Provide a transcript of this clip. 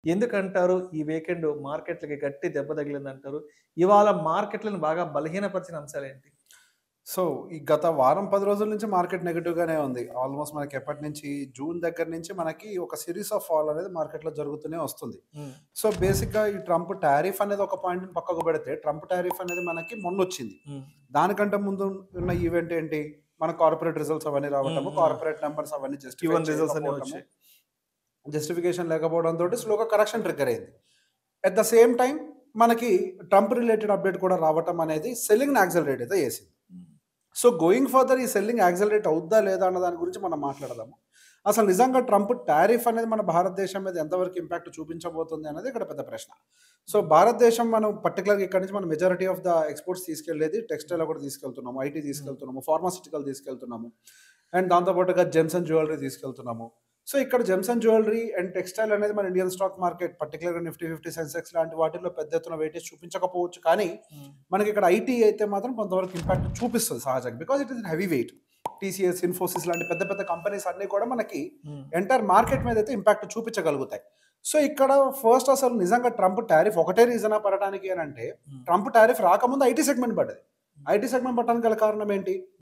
ఎందుకంటారు? ఈ వీకెండ్ మార్కెట్‌లకి గట్టి దెబ్బ తగిలిందంటారు. ఇవాళ మార్కెట్‌లను బాగా బలహీనపరిచిన అంశాలేంటి? సో, ఈ గత వారం, 10 రోజుల నుంచి మార్కెట్ నెగెటివ్‌గానే ఉంది. ఆల్‌మోస్ట్ మనకి ఎప్పటినుంచి జూన్ దగ్గర నుంచి మనకి ఒక సీరీస్ ఆఫ్ ఫాల్ అనేది మార్కెట్‌లో జరుగుతూనే వస్తుంది. హ్మ్. సో, బేసిక్‌గా ఈ ట్రంప్ టారిఫ్ అనేది ఒక పాయింట్‌ని పక్కకు పెడితే, ట్రంప్ టారిఫ్ అనేది మనకి మొన్నొచ్చింది. హ్మ్. దానికంటే ముందు ఉన్న ఈవెంట్ ఏంటి? మన కార్పొరేట్ రిజల్ట్స్ అవన్నీ హ్మ్. రావటము, హ్మ్. కార్పొరేట్ నంబర్స్ అవన్నీ జస్టిఫై Q1 రిజల్ట్స్ అన్నీ చేయకపోవటము, వచ్చాయి. జస్టిఫికేషన్ లేకపోవడంతోటి స్లోగా కరెక్షన్ ట్రిగ్గర్ అయింది. అట్ ద సేమ్ టైమ్ మనకి ట్రంప్ రిలేటెడ్ అప్డేట్ కూడా రావటం అనేది సెల్లింగ్‌ని యాక్సిలరేట్ అయితే చేసింది. హ్మ్. సో, గోయింగ్ ఫర్దర్ ఈ సెల్లింగ్ యాక్సిలరేట్ అవుద్దా లేదా అన్న దాని గురించి మనం మాట్లాడదాము. అసలు నిజంగా ట్రంప్ టారిఫ్ అనేది మన భారతదేశం మీద ఎంతవరకు ఇంపాక్ట్ చూపించబోతుంది అనేది ఇక్కడ పెద్ద ప్రశ్న. సో, భారతదేశం మనం పర్టిక్యులర్‌గా ఇక్కడి నుంచి మనం మెజారిటీ ఆఫ్ ద ఎక్స్‌పోర్ట్స్ తీసుకెళ్ళేది టెక్స్‌టైల్ ఒకటి తీసుకెళ్తున్నాము, ఐటీ హ్మ్. తీసుకెళ్తున్నాము, ఫార్మాస్యూటికల్ తీసుకెళ్తున్నాము. అండ్ దాంతో పాటుగా జెమ్స్ అండ్ జ్యువెల్లరీ తీసుకెళ్తున్నాము. సో, ఇక్కడ gems and jewellery and textile అనేది మన ఇండియన్ స్టాక్ మార్కెట్ పర్టిక్యులర్‌గా నిఫ్టీ 50, సెన్సెక్స్ లాంటి వాటిల్లో పెద్ద ఎత్తున వెయిటేజ్ చూపించకపోవచ్చు. కానీ హ్మ్. మనకిక్కడ ఐటీ అయితే మాత్రం కొంతవరకు ఇంపాక్ట్ చూపిస్తది సహజంగా. Because it is heavy weight. TCS, Infosys లాంటి పెద్ద పెద్ద కంపెనీస్ అన్నీ కూడా మనకి హ్మ్. ఎంటైర్ మార్కెట్ మీద అయితే ఇంపాక్ట్ చూపించగలుగుతాయి. సో, ఇక్కడ ఫస్ట్ అసలు నిజంగా ట్రంప్ టారిఫ్ ఒకటే రీజనా పడటానికి అనంటే, హ్మ్. ట్రంప్ టారిఫ్ రాకముందు ఐటీ సెగ్మెంట్ పడ్డది. ఐటీ సెగ్మెంట్ పడటానికి గల కారణం ఏంటి?